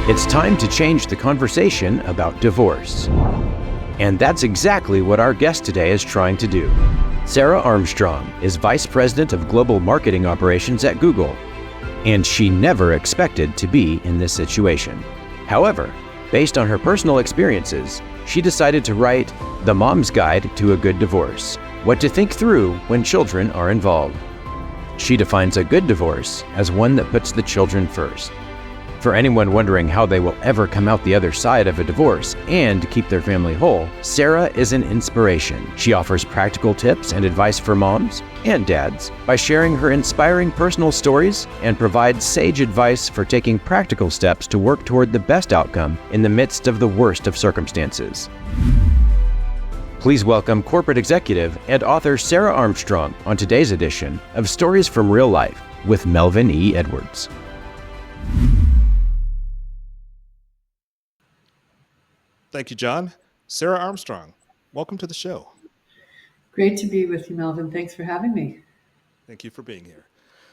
It's time to change the conversation about divorce. And that's exactly what our guest today is trying to do. Sarah Armstrong is Vice President of Global Marketing Operations at Google, and she never expected to be in this situation. However, based on her personal experiences, she decided to write The Mom's Guide to a Good Divorce: What to Think Through When Children Are Involved. She defines a good divorce as one that puts the children first. For anyone wondering how they will ever come out the other side of a divorce and keep their family whole, Sarah is an inspiration. She offers practical tips and advice for moms and dads by sharing her inspiring personal stories and provides sage advice for taking practical steps to work toward the best outcome in the midst of the worst of circumstances. Please welcome corporate executive and author Sarah Armstrong on today's edition of Stories from Real Life with Melvin E. Edwards. Thank you, John. Sarah Armstrong, welcome to the show. Great to be with you, Melvin. Thanks for having me. Thank you for being here.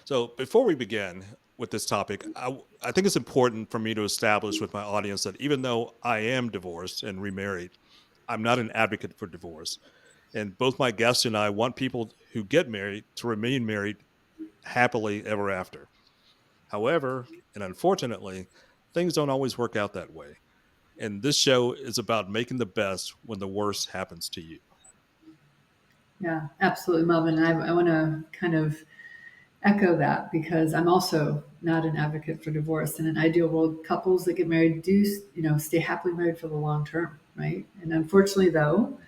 So before we begin with this topic, I think it's important for me to establish with my audience that even though I am divorced and remarried, I'm not an advocate for divorce. And both my guests and I want people who get married to remain married happily ever after. However, and unfortunately, things don't always work out that way. And this show is about making the best when the worst happens to you. Yeah, absolutely, Melvin. And I want to kind of echo that because I'm also not an advocate for divorce. In an ideal world, couples that get married do, stay happily married for the long term, right? And unfortunately, though,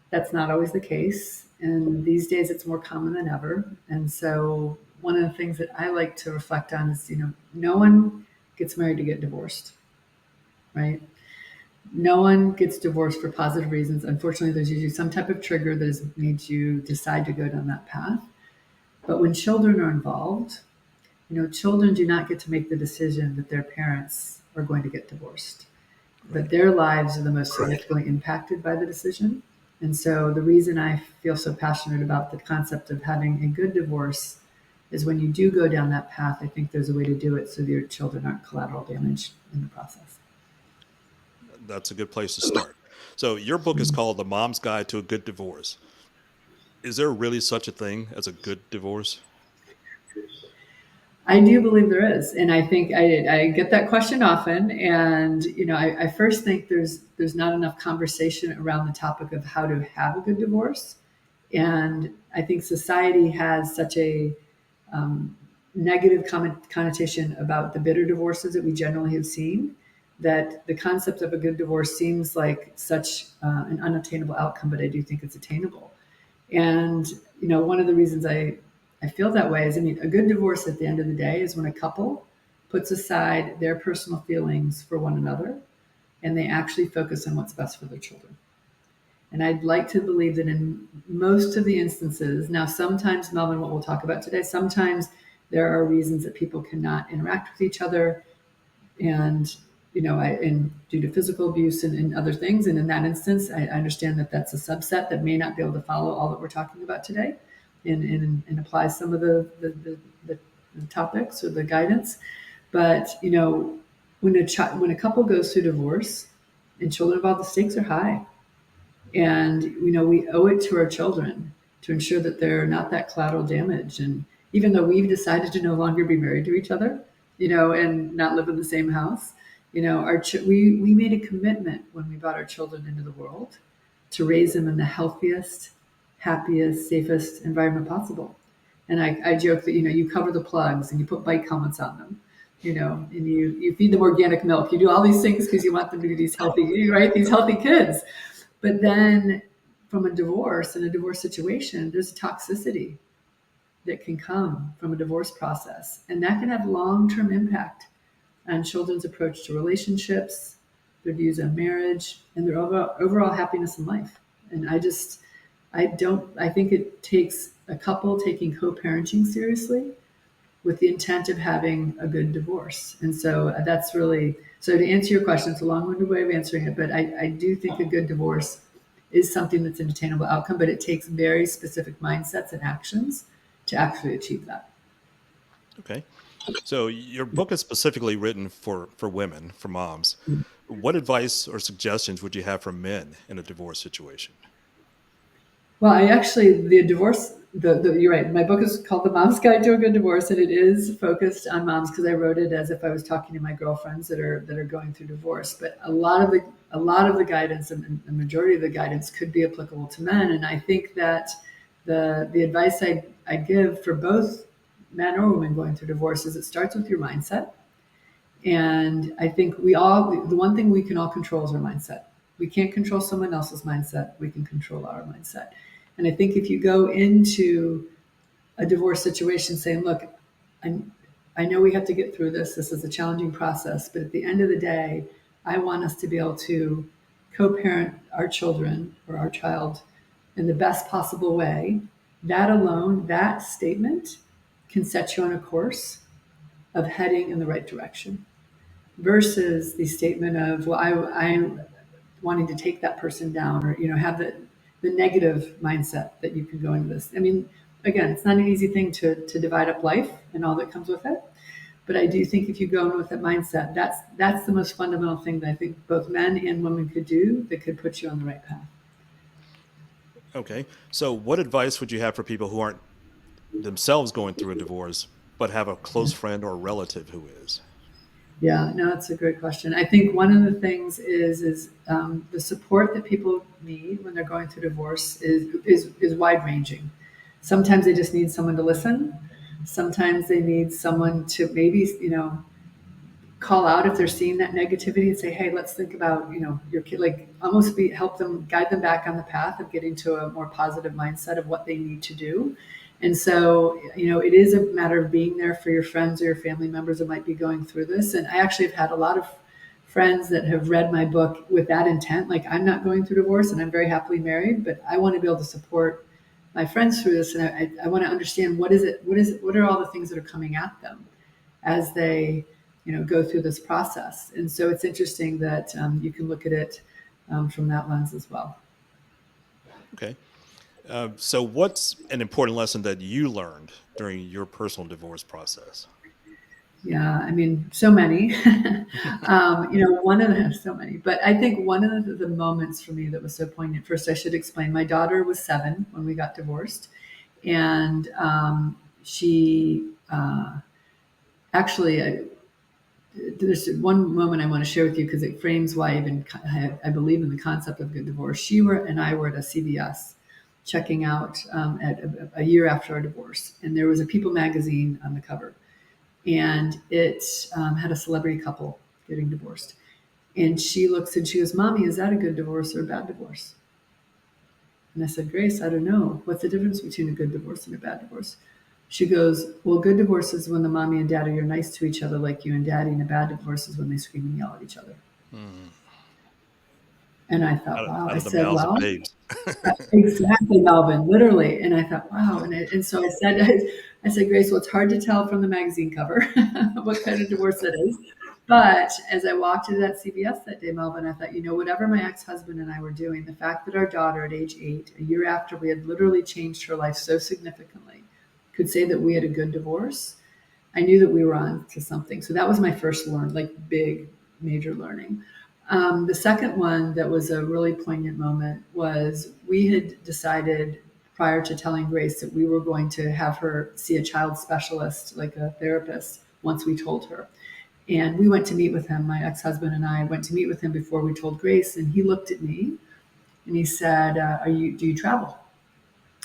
that's not always the case. And these days, it's more common than ever. And so one of the things that I like to reflect on is, no one gets married to get divorced, right? No one gets divorced for positive reasons. Unfortunately, there's usually some type of trigger that has made you decide to go down that path. But when children are involved, children do not get to make the decision that their parents are going to get divorced. But their lives are the most significantly impacted by the decision. And so the reason I feel so passionate about the concept of having a good divorce is when you do go down that path, I think there's a way to do it so that your children aren't collateral damage in the process. That's a good place to start. So your book is called The Mom's Guide to a Good Divorce. Is there really such a thing as a good divorce? I do believe there is. And I think I get that question often. And, I first think there's not enough conversation around the topic of how to have a good divorce. And I think society has such a negative connotation about the bitter divorces that we generally have seen, that the concept of a good divorce seems like such an unattainable outcome, but I do think it's attainable. And, one of the reasons I feel that way is, a good divorce at the end of the day is when a couple puts aside their personal feelings for one another and they actually focus on what's best for their children. And I'd like to believe that in most of the instances, now sometimes, Melvin, what we'll talk about today, sometimes there are reasons that people cannot interact with each other and and due to physical abuse and other things. And in that instance, I understand that that's a subset that may not be able to follow all that we're talking about today and apply some of the topics or the guidance. But, when a couple goes through divorce and children involved, the stakes are high. And, we owe it to our children to ensure that they're not that collateral damage. And even though we've decided to no longer be married to each other, and not live in the same house, we made a commitment when we brought our children into the world to raise them in the healthiest, happiest, safest environment possible. And I joke that, you cover the plugs and you put bike helmets on them, and you feed them organic milk. You do all these things because you want them to be these healthy kids. But then from a divorce, in a divorce situation, there's toxicity that can come from a divorce process. And that can have long-term impact on children's approach to relationships, their views on marriage, and their overall happiness in life. And I think it takes a couple taking co-parenting seriously with the intent of having a good divorce. And so that's really, so to answer your question, it's a long-winded way of answering it, but I do think a good divorce is something that's an attainable outcome, but it takes very specific mindsets and actions to actually achieve that. Okay. So your book is specifically written for women, for moms. What advice or suggestions would you have for men in a divorce situation? Well, I actually, the divorce, you're right. My book is called The Mom's Guide to a Good Divorce, and it is focused on moms because I wrote it as if I was talking to my girlfriends that are going through divorce. But a lot of the guidance and the majority of the guidance could be applicable to men. And I think that the advice I give for both men or women going through divorce is it starts with your mindset. And I think the one thing we can all control is our mindset. We can't control someone else's mindset. We can control our mindset. And I think if you go into a divorce situation saying, look, I, I know we have to get through this. This is a challenging process. But at the end of the day, I want us to be able to co parent our children or our child in the best possible way. That alone, that statement can set you on a course of heading in the right direction versus the statement of, well, I'm wanting to take that person down or, have the negative mindset that you can go into this. I mean, again, it's not an easy thing to divide up life and all that comes with it. But I do think if you go in with that mindset, that's the most fundamental thing that I think both men and women could do that could put you on the right path. Okay. So what advice would you have for people who aren't themselves going through a divorce, but have a close friend or relative who is? Yeah, no, it's a great question. I think one of the things is the support that people need when they're going through divorce is wide ranging. Sometimes they just need someone to listen. Sometimes they need someone to maybe call out if they're seeing that negativity and say, hey, let's think about your kid, like almost help them guide them back on the path of getting to a more positive mindset of what they need to do. And so, it is a matter of being there for your friends or your family members that might be going through this. And I actually have had a lot of friends that have read my book with that intent. Like, I'm not going through divorce and I'm very happily married, but I want to be able to support my friends through this. And I want to understand what are all the things that are coming at them as they, go through this process. And so it's interesting that you can look at it from that lens as well. Okay. So what's an important lesson that you learned during your personal divorce process? Yeah, I mean, so many. One of the so many, but I think one of the moments for me that was so poignant. First, I should explain. My daughter was 7 when we got divorced, and she actually. There's one moment I want to share with you because it frames why I believe in the concept of good divorce. She and I were at a CVS checking out at a year after our divorce, and there was a People magazine on the cover, and it had a celebrity couple getting divorced. And she looks and she goes, "Mommy, is that a good divorce or a bad divorce?" And I said, "Grace, I don't know. What's the difference between a good divorce and a bad divorce?" She goes, "Well, good divorce is when the mommy and daddy are nice to each other like you and daddy, and a bad divorce is when they scream and yell at each other." Mm. And I thought, Out, wow. out I of the said, mouths of well, babes. exactly, Melvin, literally. And I thought, wow. And so I said, Grace, well, it's hard to tell from the magazine cover what kind of divorce it is. But as I walked into that CVS that day, Melvin, I thought, whatever my ex-husband and I were doing, the fact that our daughter at age 8, a year after we had literally changed her life so significantly, could say that we had a good divorce, I knew that we were on to something. So that was my first big, major learning. The second one that was a really poignant moment was we had decided prior to telling Grace that we were going to have her see a child specialist, like a therapist, once we told her. And we went to meet with him. My ex-husband and I went to meet with him before we told Grace, and he looked at me and he said, do you travel?"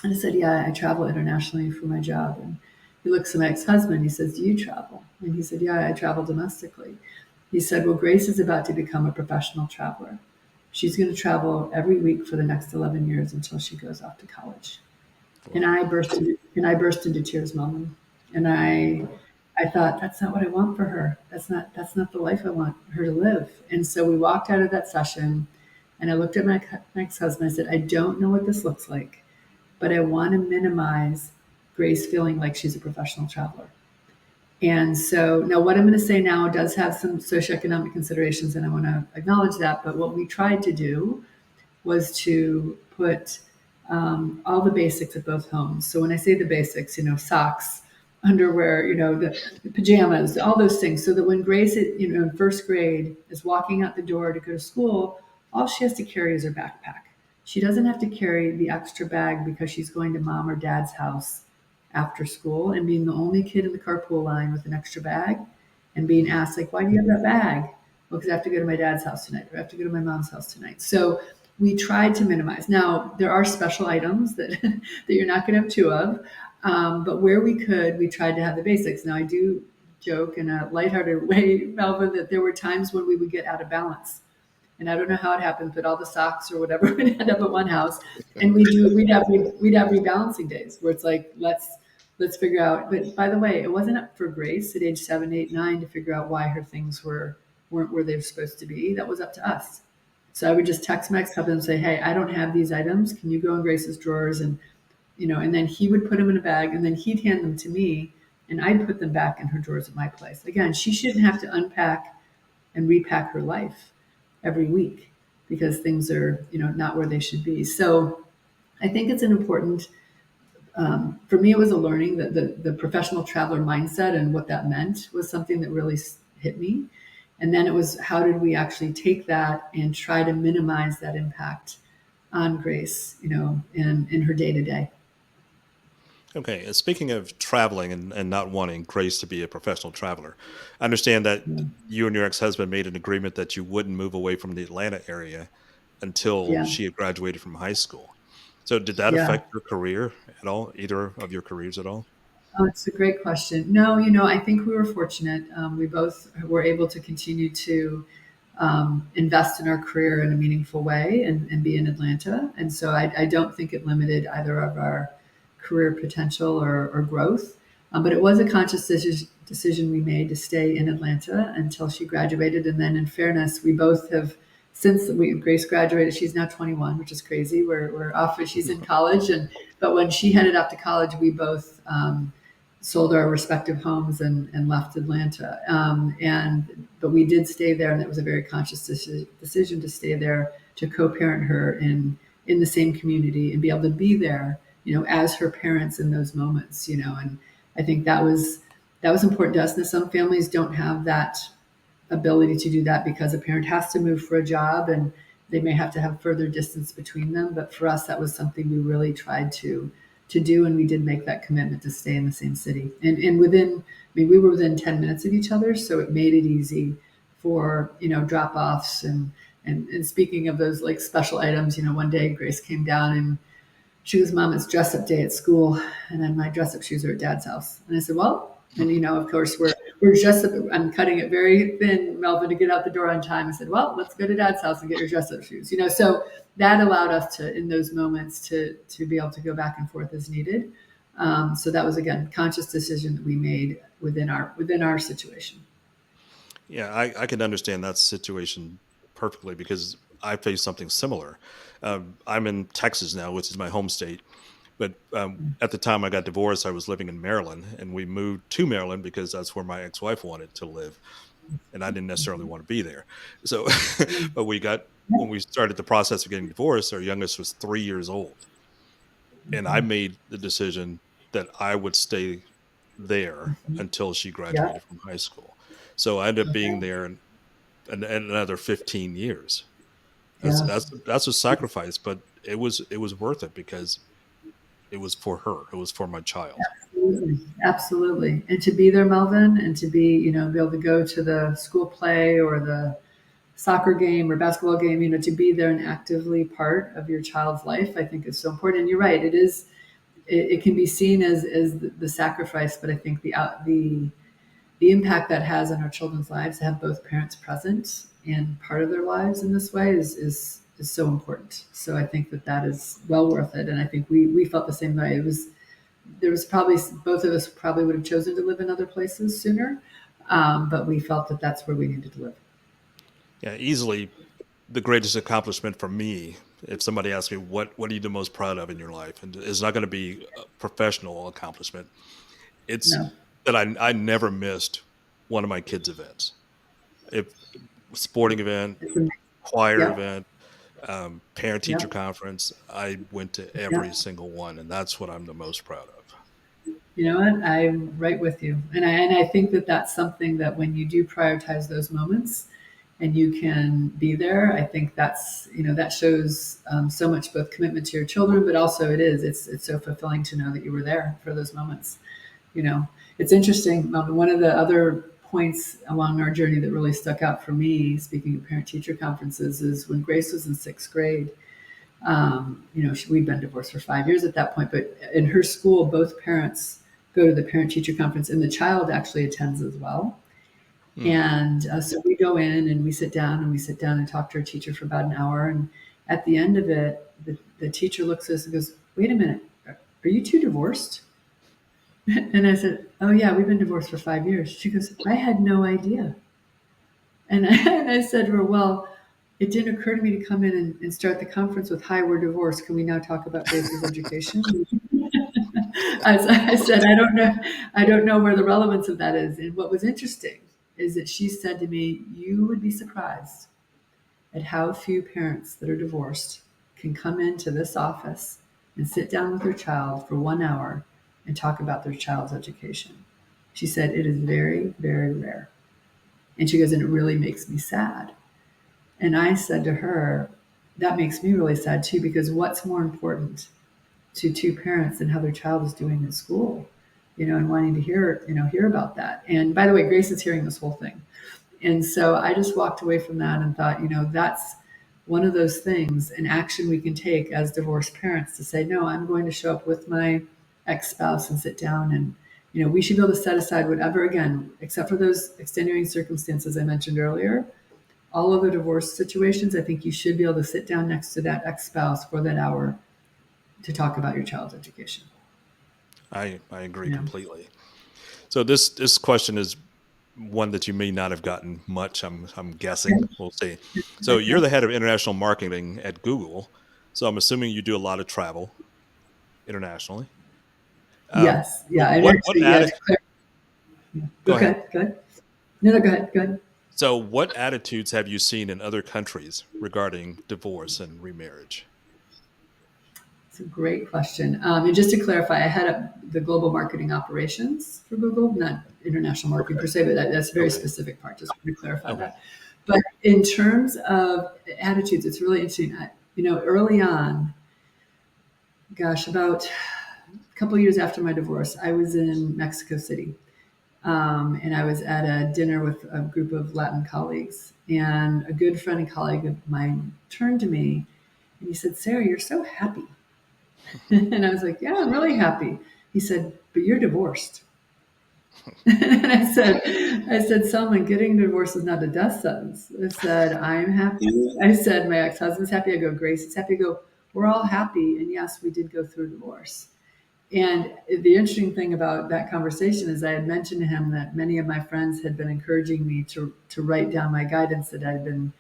And I said, "Yeah, I travel internationally for my job." And he looks at my ex-husband. He says, "Do you travel?" And he said, "Yeah, I travel domestically." He said, "Well, Grace is about to become a professional traveler. She's going to travel every week for the next 11 years until she goes off to college." And Wow. I burst into tears, Mom. And I thought, that's not what I want for her. That's not the life I want her to live. And so we walked out of that session, and I looked at my ex-husband. I said, "I don't know what this looks like, but I want to minimize Grace feeling like she's a professional traveler." And so now what I'm going to say now does have some socioeconomic considerations, and I want to acknowledge that. But what we tried to do was to put all the basics at both homes. So when I say the basics, socks, underwear, the pajamas, all those things, so that when Grace, in first grade, is walking out the door to go to school, all she has to carry is her backpack. She doesn't have to carry the extra bag because she's going to mom or dad's house after school and being the only kid in the carpool line with an extra bag and being asked, like, why do you have that bag? Well, because I have to go to my dad's house tonight, or I have to go to my mom's house tonight. So we tried to minimize. Now, there are special items that, that you're not going to have two of, but where we could, we tried to have the basics. Now, I do joke in a lighthearted way, Melvin, that there were times when we would get out of balance. And I don't know how it happened, but all the socks or whatever would end up at one house, and we'd have rebalancing days where it's like, let's figure out. But by the way, it wasn't up for Grace at age 7, 8, 9 to figure out why her things weren't where they were supposed to be. That was up to us. So I would just text my ex-husband and say, hey, I don't have these items. Can you go in Grace's drawers? And then he would put them in a bag, and then he'd hand them to me, and I'd put them back in her drawers at my place. Again, she shouldn't have to unpack and repack her life every week because things are, not where they should be. So I think it's an important, for me, it was a learning that the professional traveler mindset and what that meant was something that really hit me. And then it was, how did we actually take that and try to minimize that impact on Grace, in her day to day. Okay, and speaking of traveling and not wanting Grace to be a professional traveler, I understand that you and your ex-husband made an agreement that you wouldn't move away from the Atlanta area until Yeah. she had graduated from high school. So did that Yeah. affect your career at all? Either of your careers at all? Oh, it's a great question. No, I think we were fortunate. We both were able to continue to invest in our career in a meaningful way and be in Atlanta. And so I don't think it limited either of our career potential or growth. But it was a conscious decision we made to stay in Atlanta until she graduated. And then, in fairness, we both have since Grace graduated. She's now 21, which is crazy. We're off. She's in college, but when she headed off to college, we both sold our respective homes and left Atlanta. But we did stay there, and it was a very conscious decision to stay there to co-parent her in the same community and be able to be there, as her parents in those moments, And I think that was important to us. And some families don't have that ability to do that because a parent has to move for a job and they may have to have further distance between them. But for us, that was something we really tried to do, and we did make that commitment to stay in the same city. And we were within 10 minutes of each other, so it made it easy for drop offs and speaking of those like special items, one day Grace came down and she goes, Mom, it's dress up day at school. And then my dress up shoes are at Dad's house. And I said, well, and of course we're dressed up. I'm cutting it very thin, Melvin, to get out the door on time. I said, well, let's go to Dad's house and get your dress up shoes. So that allowed us to, in those moments, to be able to go back and forth as needed. So that was, again, conscious decision that we made within our situation. Yeah, I can understand that situation perfectly because I faced something similar. I'm in Texas now, which is my home state. But at the time I got divorced, I was living in Maryland, and we moved to Maryland because that's where my ex-wife wanted to live, and I didn't necessarily want to be there. So, but when we started the process of getting divorced, our youngest was 3 years old, and I made the decision that I would stay there until she Yeah. graduated from high school. So I ended up being Okay. there and another 15 years. That's Yeah. that's that's a sacrifice, but it was worth it because it was for her. It was for my child. Absolutely. Absolutely. And to be there, Melvin, and to be able to go to the school play or the soccer game or basketball game, to be there and actively part of your child's life, I think is so important. And you're right. It can be seen as the sacrifice, but I think the impact that has on our children's lives to have both parents present and part of their lives in this way is so important. So I think that is well worth it. And I think we felt the same way. There was probably, both of us probably would have chosen to live in other places sooner. But we felt that that's where we needed to live. Yeah, easily the greatest accomplishment for me. If somebody asks me what are you the most proud of in your life, and it's not going to be a professional accomplishment, it's No. that I never missed one of my kids' events. If sporting event, It's amazing. choir Yep. event, parent teacher Yep. conference, I went to every Yep. single one, and that's what I'm the most proud of. You know what? I'm right with you. And I think that that's something that when you do prioritize those moments and you can be there, I think that's, that shows so much both commitment to your children, but also it's so fulfilling to know that you were there for those moments. You know, it's interesting. One of the other points along our journey that really stuck out for me, speaking of parent teacher conferences, is when Grace was in sixth grade. We'd been divorced for 5 years at that point, but in her school, both parents go to the parent teacher conference and the child actually attends as well. And so we go in and we sit down and talk to our teacher for about an hour. And at the end of it, the teacher looks at us and goes, "Wait a minute, are you two divorced?" And I said, "Oh yeah, we've been divorced for 5 years." She goes, "I had no idea." And I said to her, "Well, it didn't occur to me to come in and start the conference with, 'Hi, we're divorced. Can we now talk about Grace's education?'" I said, I don't know where the relevance of that is. And what was interesting is that she said to me, "You would be surprised at how few parents that are divorced can come into this office and sit down with their child for 1 hour and talk about their child's education." She said, "It is very, very rare." And she goes, "And it really makes me sad." And I said to her, "That makes me really sad too, because what's more important to two parents than how their child is doing in school, and wanting to hear about that." And by the way, Grace is hearing this whole thing. And so I just walked away from that and thought, that's one of those things, an action we can take as divorced parents to say, no, I'm going to show up with my ex-spouse and sit down and, we should be able to set aside whatever, again, except for those extenuating circumstances I mentioned earlier, all other divorce situations, I think you should be able to sit down next to that ex-spouse for that hour to talk about your child's education. I agree completely. So this question is one that you may not have gotten much. I'm guessing. We'll see. So you're the head of international marketing at Google. So I'm assuming you do a lot of travel internationally. Yes. Yeah. And What actually, atti- Go ahead. Go ahead. No, go ahead. Go ahead. So what attitudes have you seen in other countries regarding divorce and remarriage? It's a great question. And just to clarify, I head up the global marketing operations for Google, not international marketing per se, but that's a very specific part. Just to clarify that. But in terms of attitudes, it's really interesting. Early on, about a couple of years after my divorce, I was in Mexico City. And I was at a dinner with a group of Latin colleagues. And a good friend and colleague of mine turned to me and he said, "Sarah, you're so happy." And I was like, "Yeah, I'm really happy." He said, "But you're divorced." And I said, "Salman, getting divorced is not a death sentence." I said, "I'm happy." I said, "My ex-husband's happy." I go, "Grace is happy." I go, "We're all happy. And yes, we did go through a divorce." And the interesting thing about that conversation is I had mentioned to him that many of my friends had been encouraging me to write down my guidance that I had been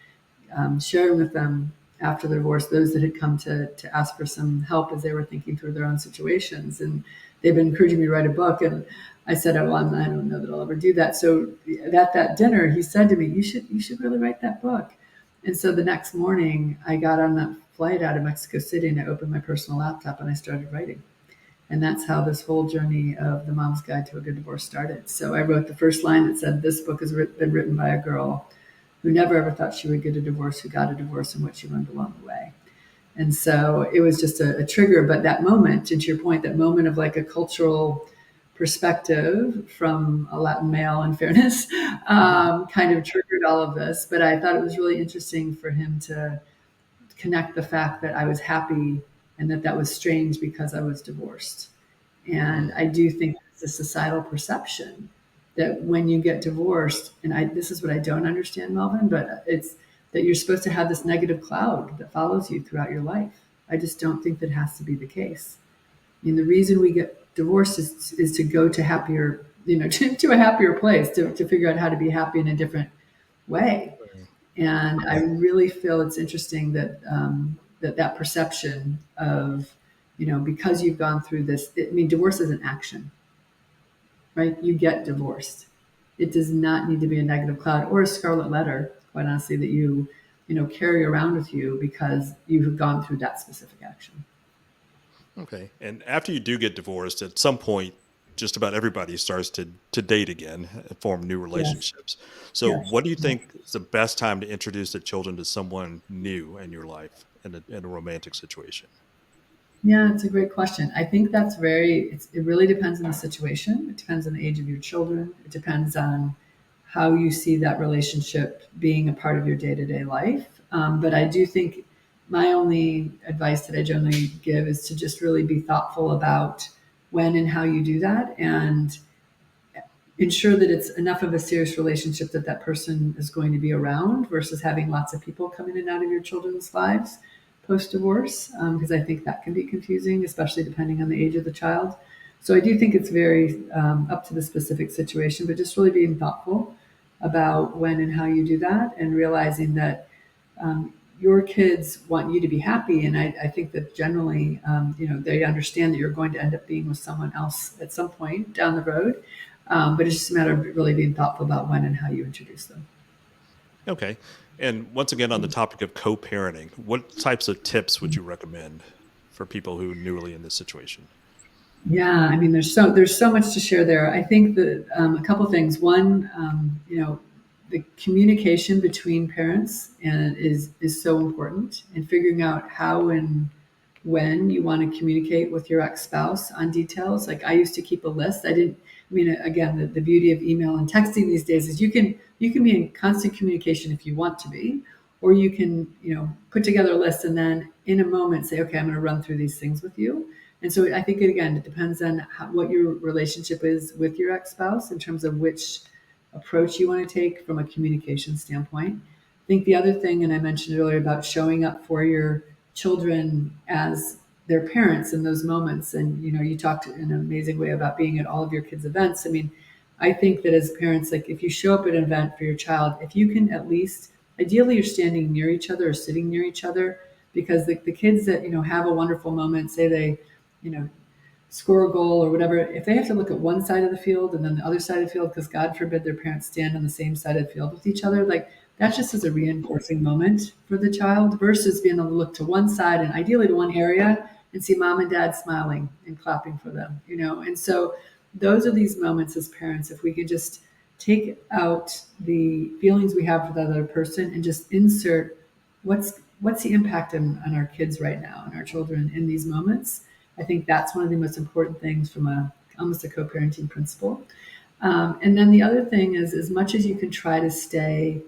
sharing with them after the divorce, those that had come to ask for some help as they were thinking through their own situations. And they've been encouraging me to write a book. And I said, "Oh, well, I don't know that I'll ever do that." So at that dinner, he said to me, you should really write that book." And so the next morning, I got on that flight out of Mexico City and I opened my personal laptop and I started writing. And that's how this whole journey of The Mom's Guide to a Good Divorce started. So I wrote the first line that said, "This book has been written by a girl who never ever thought she would get a divorce, who got a divorce, and what she learned along the way." And so it was just a trigger. But that moment, and to your point, that moment of like a cultural perspective from a Latin male, in fairness, kind of triggered all of this. But I thought it was really interesting for him to connect the fact that I was happy and that was strange because I was divorced. And I do think it's a societal perception that when you get divorced, and this is what I don't understand, Melvin, but it's that you're supposed to have this negative cloud that follows you throughout your life. I just don't think that has to be the case. I mean, the reason we get divorced is to go to happier, to a happier place, to figure out how to be happy in a different way. And I really feel it's interesting that that perception of, because you've gone through this, divorce is an action, right? You get divorced. It does not need to be a negative cloud or a scarlet letter, quite honestly, that you carry around with you because you have gone through that specific action. Okay. And after you do get divorced, at some point, just about everybody starts to date again and form new Yes. relationships. So Yes. what do you think is the best time to introduce the children to someone new in your life in a romantic situation? Yeah, it's a great question. I think that's it really depends on the situation. It depends on the age of your children. It depends on how you see that relationship being a part of your day to day life. But I do think my only advice that I generally give is to just really be thoughtful about when and how you do that, and ensure that it's enough of a serious relationship that that person is going to be around versus having lots of people come in and out of your children's lives post divorce, because I think that can be confusing, especially depending on the age of the child. So I do think it's very up to the specific situation, but just really being thoughtful about when and how you do that, and realizing that your kids want you to be happy. And I think that generally, they understand that you're going to end up being with someone else at some point down the road. But it's just a matter of really being thoughtful about when and how you introduce them. Okay. And once again, on the topic of co-parenting, what types of tips would you recommend for people who are newly in this situation? Yeah, I mean, there's so much to share there. I think that a couple things. One, the communication between parents and is so important, and figuring out how and when you want to communicate with your ex-spouse on details. Like I used to keep a list. I didn't. I mean, again, the beauty of email and texting these days is you can be in constant communication if you want to be, or you can put together a list and then in a moment say, okay, I'm going to run through these things with you. And so I think, again, it depends on what your relationship is with your ex-spouse in terms of which approach you want to take from a communication standpoint. I think the other thing, and I mentioned earlier about showing up for your children as their parents in those moments. And, you talked in an amazing way about being at all of your kids' events. I mean, I think that as parents, like if you show up at an event for your child, if you can at least, ideally you're standing near each other or sitting near each other, because the kids that, have a wonderful moment, say they, you know, score a goal or whatever, if they have to look at one side of the field and then the other side of the field, because God forbid their parents stand on the same side of the field with each other, like that just is a reinforcing moment for the child versus being able to look to one side and ideally to one area and see mom and dad smiling and clapping for them. And so those are these moments as parents, if we could just take out the feelings we have for the other person and just insert what's the impact on our kids right now and our children in these moments. I think that's one of the most important things from almost a co-parenting principle. And then the other thing is, as much as you can try to stay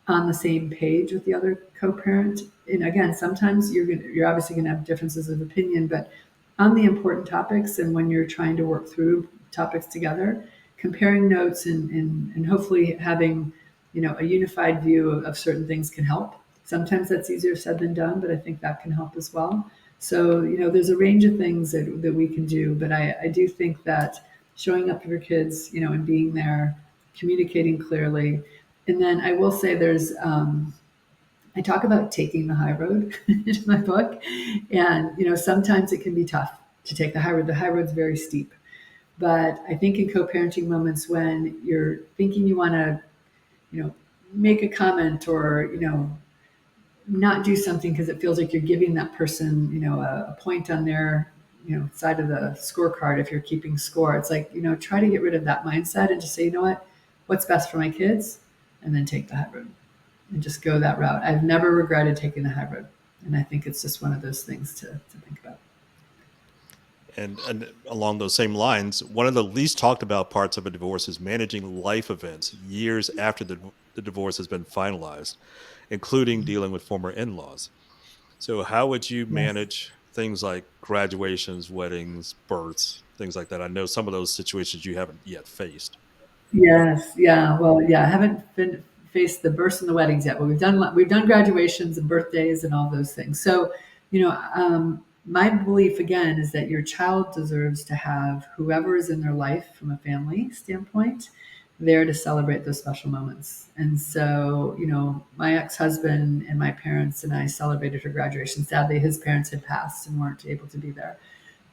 on the same page with the other co-parent, and again, sometimes you're obviously going to have differences of opinion, but on the important topics and when you're trying to work through topics together, comparing notes and hopefully having a unified view of certain things can help. Sometimes that's easier said than done, but I think that can help as well. So, there's a range of things that we can do, but I do think that showing up for your kids, and being there, communicating clearly. And then I will say I talk about taking the high road in my book. And, sometimes it can be tough to take the high road. The high road's very steep. But I think in co-parenting moments when you're thinking you want to, make a comment or, not do something because it feels like you're giving that person, a point on their, side of the scorecard. If you're keeping score, it's like, try to get rid of that mindset and just say, what's best for my kids, and then take the high road and just go that route. I've never regretted taking the high road, and I think it's just one of those things to think about. And along those same lines, one of the least talked about parts of a divorce is managing life events years after the divorce has been finalized, including dealing with former in-laws. So how would you Yes. manage things like graduations, weddings, births, things like that? I know some of those situations you haven't yet faced. Yes, yeah. Well, yeah, I haven't faced the births and the weddings yet, but we've done graduations and birthdays and all those things. So, my belief again is that your child deserves to have whoever is in their life from a family standpoint there to celebrate those special moments. And so, my ex-husband and my parents and I celebrated her graduation. Sadly, his parents had passed and weren't able to be there.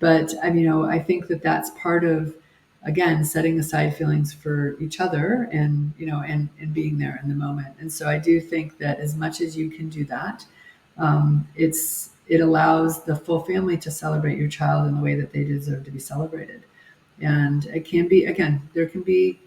But I think that that's part of, again, setting aside feelings for each other and, and being there in the moment. And so I do think that as much as you can do that, it allows the full family to celebrate your child in the way that they deserve to be celebrated. And it can be, again, there can be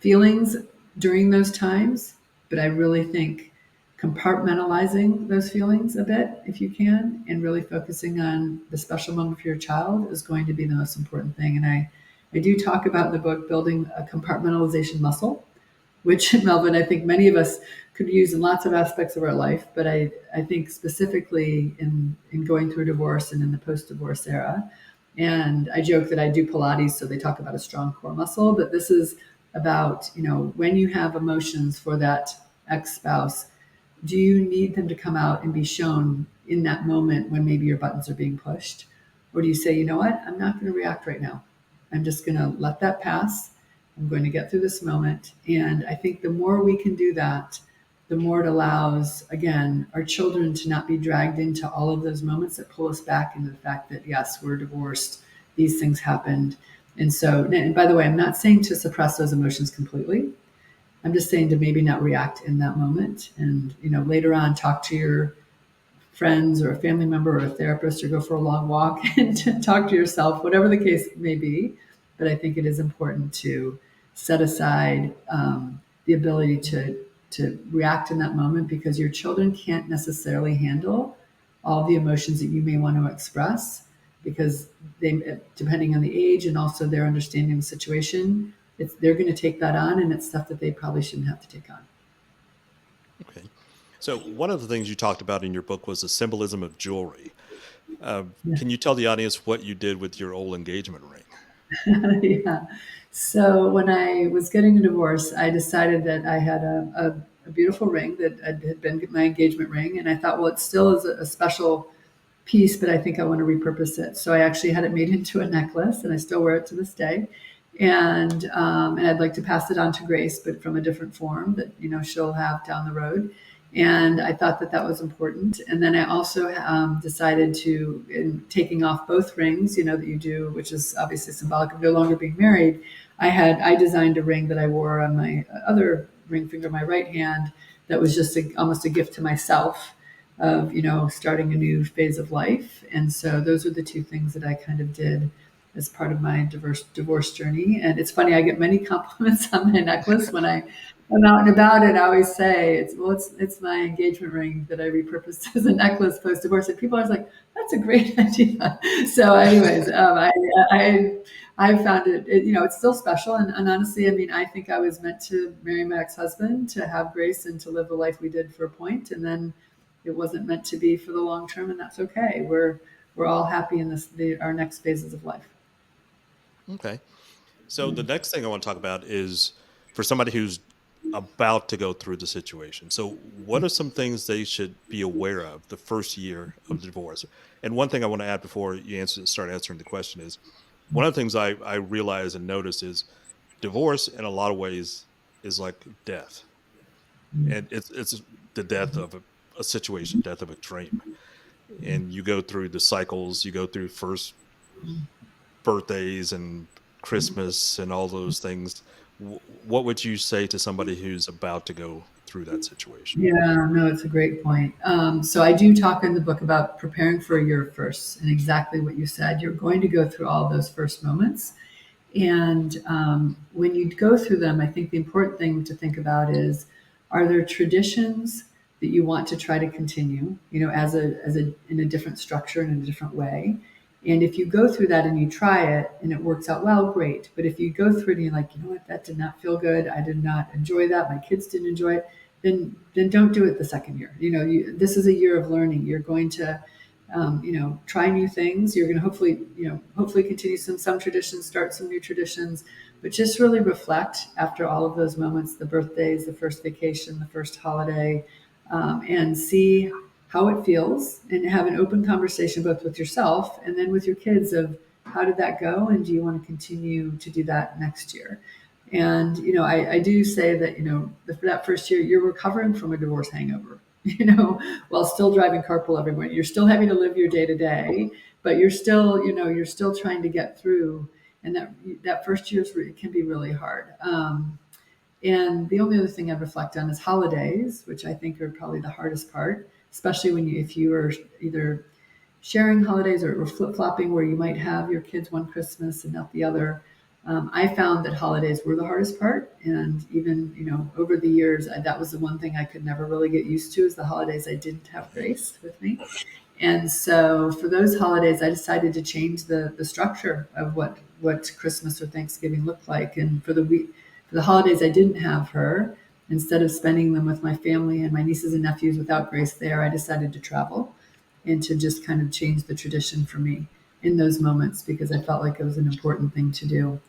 feelings during those times, but I really think compartmentalizing those feelings a bit, if you can, and really focusing on the special moment for your child is going to be the most important thing. And I do talk about in the book building a compartmentalization muscle, which, Melvin, I think many of us could use in lots of aspects of our life. But I think specifically in going through divorce and in the post-divorce era. And I joke that I do Pilates, so they talk about a strong core muscle, but this is about, when you have emotions for that ex-spouse, do you need them to come out and be shown in that moment when maybe your buttons are being pushed? Or do you say, you know what, I'm not going to react right now. I'm just going to let that pass. I'm going to get through this moment. And I think the more we can do that, the more it allows, again, our children to not be dragged into all of those moments that pull us back into the fact that, yes, we're divorced, these things happened. And so, and by the way, I'm not saying to suppress those emotions completely. I'm just saying to maybe not react in that moment. And, later on, talk to your friends or a family member or a therapist or go for a long walk and to talk to yourself, whatever the case may be. But I think it is important to set aside the ability to react in that moment, because your children can't necessarily handle all the emotions that you may want to express, because they, depending on the age and also their understanding of the situation, they're going to take that on, and it's stuff that they probably shouldn't have to take on. Okay. So one of the things you talked about in your book was the symbolism of jewelry. Can you tell the audience what you did with your old engagement ring? Yeah. So when I was getting a divorce, I decided that I had a beautiful ring that had been my engagement ring. And I thought, well, it still is a special piece, but I think I want to repurpose it. So I actually had it made into a necklace, and I still wear it to this day. And I'd like to pass it on to Grace, but from a different form that she'll have down the road. And I thought that that was important. And then I also decided to, in taking off both rings, that you do, which is obviously symbolic of no longer being married. I designed a ring that I wore on my other ring finger, my right hand, that was just almost a gift to myself of starting a new phase of life. And so those are the two things that I kind of did as part of my divorce journey. And it's funny, I get many compliments on my necklace when I'm out and about. And I always say it's my engagement ring that I repurposed as a necklace post divorce. And people are like, that's a great idea. So, anyways, I found it, it's still special. And honestly, I mean, I think I was meant to marry my ex-husband, to have Grace, and to live the life we did for a point. And then it wasn't meant to be for the long term, and that's okay. We're all happy in our next phases of life. Okay. So the next thing I want to talk about is for somebody who's about to go through the situation. So what are some things they should be aware of the first year of the divorce? And one thing I want to add before you start answering the question is, one of the things I realize and notice is divorce in a lot of ways is like death. And it's the death of a situation, death of a dream. And you go through the cycles, you go through first birthdays and Christmas and all those things. What would you say to somebody who's about to go through that situation? Yeah, no, it's a great point. So I do talk in the book about preparing for your firsts, and exactly what you said. You're going to go through all those first moments. And when you go through them, I think the important thing to think about is, are there traditions that you want to try to continue, in a different structure, in a different way? And if you go through that and you try it and it works out well, great. But if you go through it and you're like, you know what, that did not feel good, I did not enjoy that, my kids didn't enjoy it, then don't do it the second year. This is a year of learning. You're going to try new things. You're going to hopefully continue some traditions, start some new traditions, but just really reflect after all of those moments, the birthdays, the first vacation, the first holiday, and see how it feels, and have an open conversation both with yourself and then with your kids of how did that go, and do you want to continue to do that next year? And I do say that for that first year you're recovering from a divorce hangover, while still driving carpool every morning. You're still having to live your day to day, but you're still trying to get through. And that first year it can be really hard. And the only other thing I'd reflect on is holidays, which I think are probably the hardest part, especially if you are either sharing holidays or flip flopping, where you might have your kids one Christmas and not the other. I found that holidays were the hardest part, and even over the years, that was the one thing I could never really get used to is the holidays I didn't have Grace with me. And so for those holidays, I decided to change the structure of what Christmas or Thanksgiving looked like. And for the holidays I didn't have her, instead of spending them with my family and my nieces and nephews without Grace there, I decided to travel and to just kind of change the tradition for me in those moments because I felt like it was an important thing to do.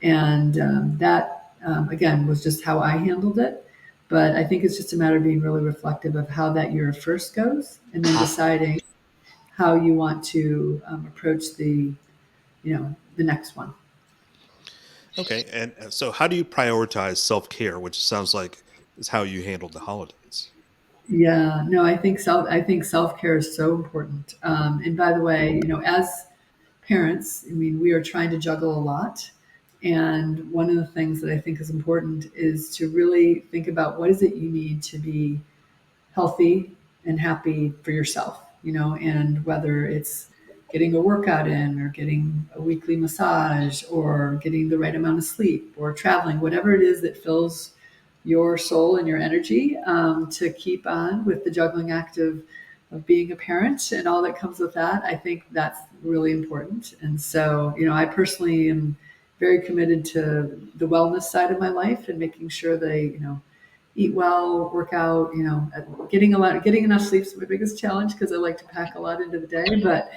And that, again, was just how I handled it. But I think it's just a matter of being really reflective of how that year first goes and then deciding how you want to approach the next one. Okay. And so how do you prioritize self-care, which sounds like is how you handled the holidays? Yeah, no, I think self care is so important. And by the way, as parents, I mean, we are trying to juggle a lot. And one of the things that I think is important is to really think about what is it you need to be healthy and happy for yourself, and whether it's getting a workout in or getting a weekly massage or getting the right amount of sleep or traveling, whatever it is that fills your soul and your energy to keep on with the juggling act of being a parent and all that comes with that. I think that's really important. And so, I personally am very committed to the wellness side of my life and making sure that I eat well, work out, getting enough sleep is my biggest challenge because I like to pack a lot into the day. But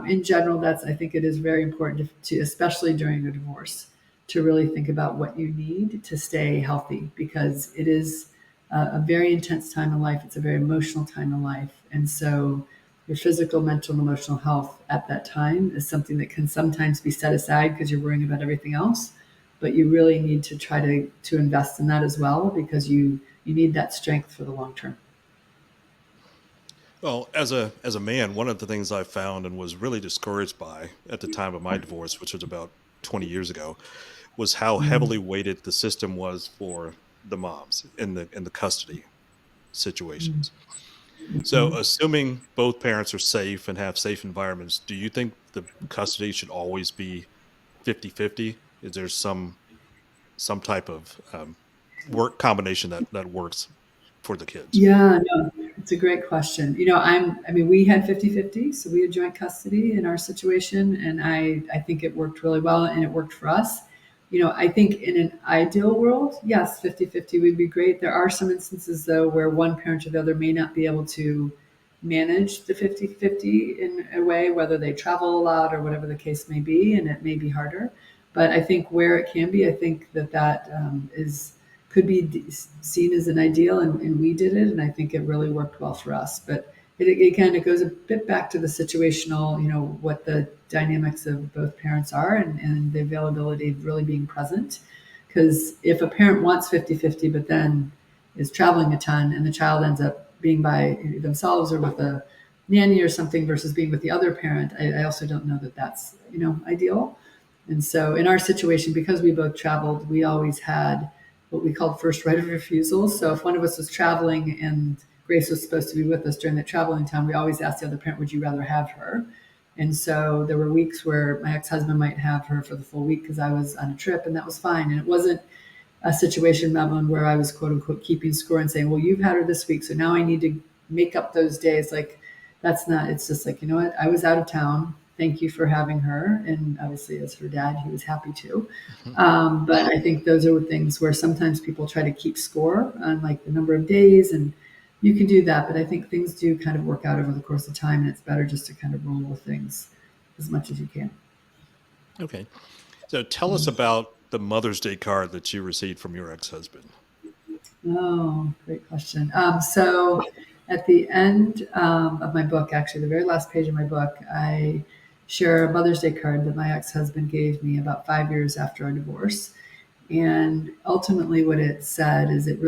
in general, I think it is very important especially during a divorce, to really think about what you need to stay healthy because it is a very intense time in life. It's a very emotional time in life. And so your physical, mental, and emotional health at that time is something that can sometimes be set aside because you're worrying about everything else, but you really need to try to invest in that as well because you need that strength for the long term. Well, as a man, one of the things I found and was really discouraged by at the time of my divorce, which was about 20 years ago, was how heavily Mm, weighted the system was for the moms in the custody situations. So, mhm. assuming both parents are safe and have safe environments, do you think the custody should always be 50-50? Is there some type of work combination that works for the kids? Yeah, no, it's a great question. I mean, we had 50-50, so we had joint custody in our situation, and I think it worked really well and it worked for us. I think in an ideal world, yes, 50-50 would be great. There are some instances though where one parent or the other may not be able to manage the 50-50 in a way, whether they travel a lot or whatever the case may be, and it may be harder. But I think where it can be, I think that is could be seen as an ideal, and we did it, and I think it really worked well for us. But it kind of goes a bit back to the situational, what the dynamics of both parents are and the availability of really being present. Because if a parent wants 50-50, but then is traveling a ton and the child ends up being by themselves or with a nanny or something versus being with the other parent, I also don't know that that's, ideal. And so in our situation, because we both traveled, we always had what we called first right of refusal. So if one of us was traveling and Grace was supposed to be with us during the traveling time, we always asked the other parent, would you rather have her? And so there were weeks where my ex-husband might have her for the full week because I was on a trip, and that was fine. And it wasn't a situation, Madeline, where I was quote unquote keeping score and saying, well, you've had her this week, so now I need to make up those days. Like, that's not, it's just like, you know what? I was out of town. Thank you for having her. And obviously, as her dad, he was happy to. Mhm. But I think those are things where sometimes people try to keep score on like the number of days, and you can do that. But I think things do kind of work out over the course of time, and it's better just to kind of roll with things as much as you can. Okay. So, tell us about the Mother's Day card that you received from your ex-husband. Oh, great question. So at the end of my book, actually, the very last page of my book, I share a Mother's Day card that my ex-husband gave me about 5 years after our divorce. And ultimately, what it said is it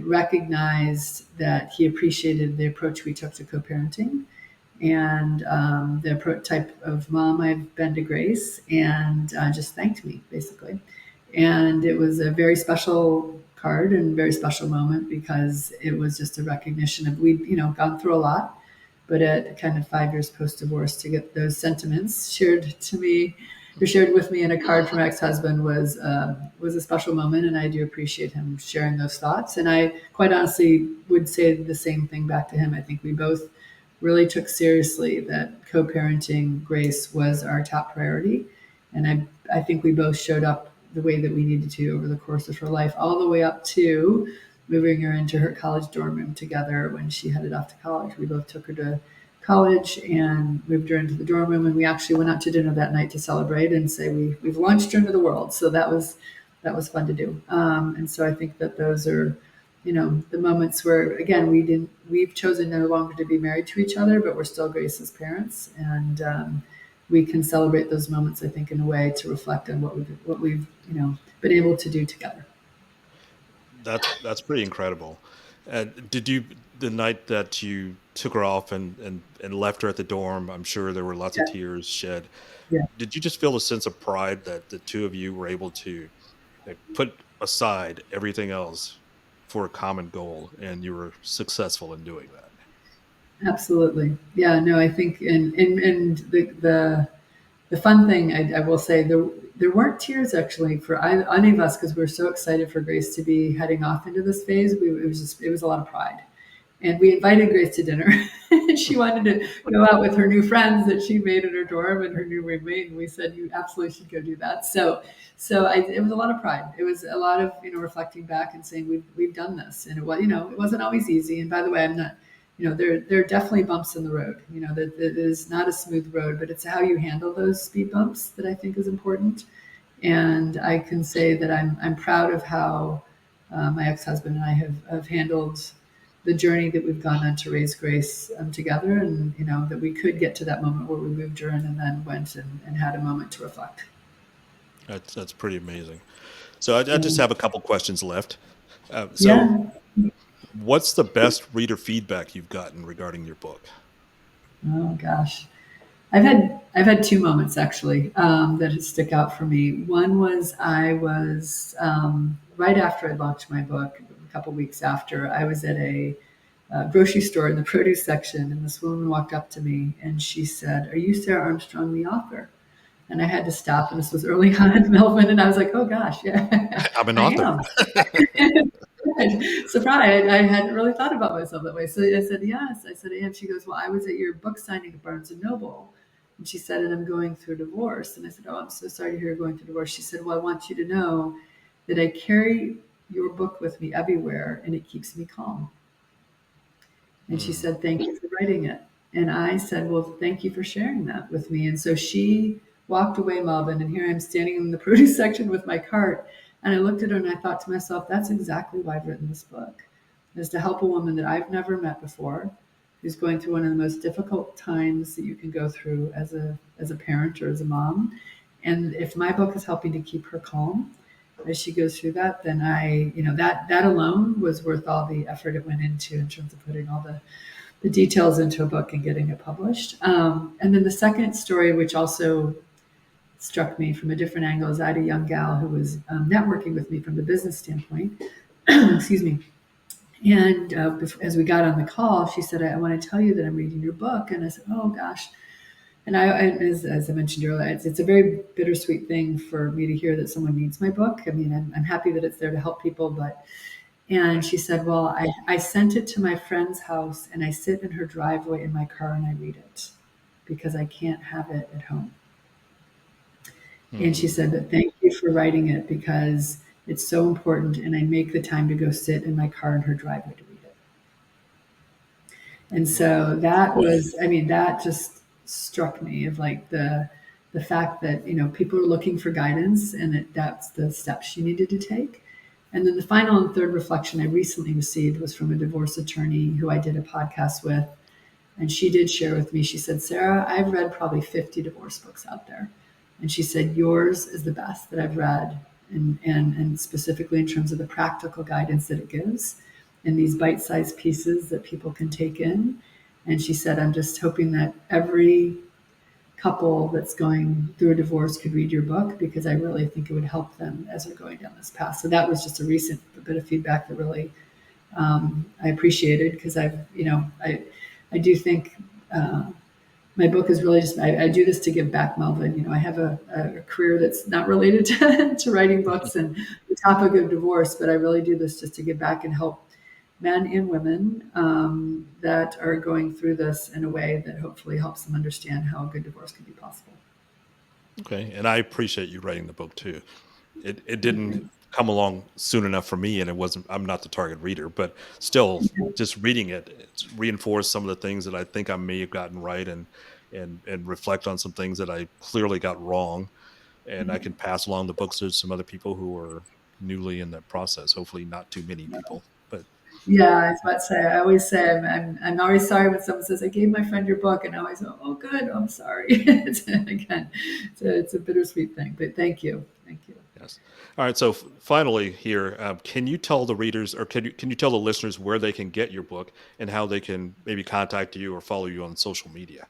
recognized that he appreciated the approach we took to co-parenting and the type of mom I've been to Grace, and just thanked me basically. And it was a very special card and very special moment because it was just a recognition of we'd gone through a lot, but at kind of 5 years post divorce to get those sentiments shared to me shared with me in a card from my ex-husband was a special moment, and I do appreciate him sharing those thoughts. And I quite honestly would say the same thing back to him. I think we both really took seriously that co-parenting Grace was our top priority, and I think we both showed up the way that we needed to over the course of her life, all the way up to moving her into her college dorm room together when she headed off to college. We both took her to college and moved her into the dorm room, and we actually went out to dinner that night to celebrate and say we've launched her into the world. So that was fun to do. And so I think that those are, the moments where, again, we've chosen no longer to be married to each other, but we're still Grace's parents, and we can celebrate those moments, I think, in a way to reflect on what we've been able to do together. That's pretty incredible. And did you, the night that you took her off and left her at the dorm, I'm sure there were lots of Yeah. tears shed. Yeah. Did you just feel a sense of pride that the two of you were able to, like, put aside everything else for a common goal, and you were successful in doing that? Absolutely. Yeah, no, I think, and the fun thing, I will say, there weren't tears actually for any of us, because we were so excited for Grace to be heading off into this phase. It was a lot of pride. And we invited Grace to dinner, and she wanted to go out with her new friends that she made in her dorm and her new roommate. And we said, you absolutely should go do that. It was a lot of pride. It was a lot of, reflecting back and saying, we've done this. And it wasn't always easy. And by the way, I'm not, there are definitely bumps in the road, that it is not a smooth road, but it's how you handle those speed bumps that I think is important. And I can say that I'm proud of how my ex-husband and I have handled the journey that we've gone on to raise Grace together, and that we could get to that moment where we moved her in and then went and had a moment to reflect. That's pretty amazing. So I just have a couple questions left. Yeah. What's the best reader feedback you've gotten regarding your book? Oh gosh, I've had two moments actually that stick out for me. One was I was right after I launched my book, a couple weeks after, I was at a grocery store in the produce section, and this woman walked up to me and she said, "Are you Sarah Armstrong, the author?" And I had to stop, and this was early on in Melvin, and I was like, "Oh gosh, yeah, I'm an I author. am." Surprised. I hadn't really thought about myself that way. So I said, "Yes." I said, "And." She goes, "Well, I was at your book signing at Barnes and Noble." And she said, "And I'm going through a divorce." And I said, "Oh, I'm so sorry to hear you're going through a divorce." She said, "Well, I want you to know that I carry your book with me everywhere, and it keeps me calm." And she said, "Thank you for writing it." And I said, "Well, thank you for sharing that with me." And so she walked away, Melvin, and here I'm standing in the produce section with my cart. And I looked at her and I thought to myself, that's exactly why I've written this book, is to help a woman that I've never met before, who's going through one of the most difficult times that you can go through as a parent or as a mom. And if my book is helping to keep her calm as she goes through that, then that alone was worth all the effort it went into in terms of putting all the details into a book and getting it published. And then the second story, which also struck me from a different angle, is I had a young gal who was networking with me from the business standpoint. Excuse me. And as we got on the call, she said, "I want to tell you that I'm reading your book." And I said, "Oh gosh." And as I mentioned earlier, it's a very bittersweet thing for me to hear that someone needs my book. I mean, I'm happy that it's there to help people, and she said, "Well, I sent it to my friend's house, and I sit in her driveway in my car and I read it because I can't have it at home." And she said, "But thank you for writing it because it's so important, and I make the time to go sit in my car in her driveway to read it." And so that just struck me of like the fact that, people are looking for guidance, and that's the steps she needed to take. And then the final and third reflection I recently received was from a divorce attorney who I did a podcast with. And she did share with me, she said, "Sarah, I've read probably 50 divorce books out there." And she said, "Yours is the best that I've read." And specifically in terms of the practical guidance that it gives and these bite-sized pieces that people can take in. And she said, "I'm just hoping that every couple that's going through a divorce could read your book because I really think it would help them as they're going down this path." So that was just a recent bit of feedback that really I appreciated, because I do think my book is really just, I do this to give back, Melvin. I have a career that's not related to writing books and the topic of divorce, but I really do this just to give back and help men and women that are going through this in a way that hopefully helps them understand how a good divorce can be possible. Okay. And I appreciate you writing the book too. It didn't come along soon enough for me, and I'm not the target reader, but still just reading it's reinforced some of the things that I think I may have gotten right, and reflect on some things that I clearly got wrong. And I can pass along the books to some other people who are newly in that process. Hopefully not too many people, but Yeah, I was about to say, I always say, I'm always sorry when someone says, I gave my friend your book. And I always go, oh, good. I'm sorry. Again, it's a bittersweet thing, but thank you. Thank you. yes. All right. So finally here, can you tell the readers, or can you tell the listeners where they can get your book and how they can maybe contact you or follow you on social media?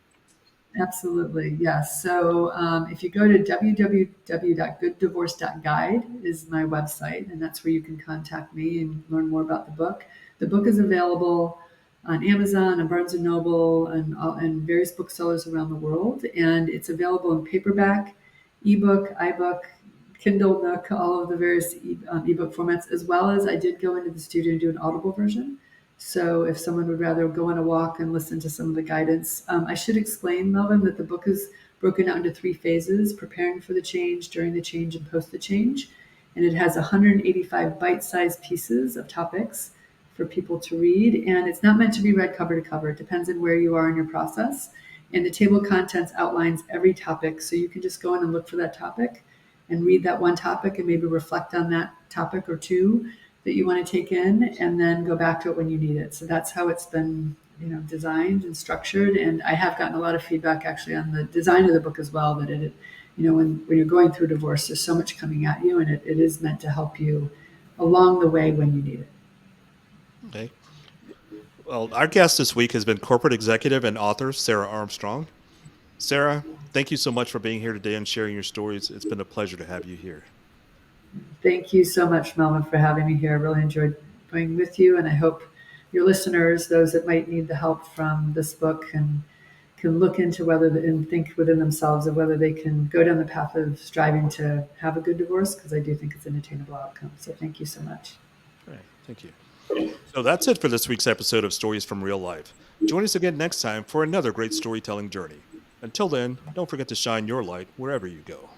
Absolutely, yes. So if you go to www.gooddivorce.guide is my website, and that's where you can contact me and learn more about the book. The book is available on Amazon, on Barnes and Noble, and various booksellers around the world, and it's available in paperback, ebook, iBook, Kindle, Nook, all of the various ebook formats, as well as I did go into the studio and do an Audible version. So if someone would rather go on a walk and listen to some of the guidance, I should explain, Melvin, that the book is broken out into 3 phases: preparing for the change, during the change, and post the change. And it has 185 bite-sized pieces of topics for people to read. And it's not meant to be read cover to cover. It depends on where you are in your process. And the table of contents outlines every topic. So you can just go in and look for that topic and read that one topic and maybe reflect on that topic or two that you want to take in, and then go back to it when you need it. So that's how it's been, designed and structured. And I have gotten a lot of feedback actually on the design of the book as well, that when you're going through divorce, there's so much coming at you, and it is meant to help you along the way when you need it. Okay. Well, our guest this week has been corporate executive and author Sarah Armstrong. Sarah, thank you so much for being here today and sharing your stories. It's been a pleasure to have you here. Thank you so much, Melvin, for having me here. I really enjoyed being with you, and I hope your listeners, those that might need the help from this book, can look into and think within themselves of whether they can go down the path of striving to have a good divorce, because I do think it's an attainable outcome. So thank you so much. All right. Thank you. So that's it for this week's episode of Stories from Real Life. Join us again next time for another great storytelling journey. Until then, don't forget to shine your light wherever you go.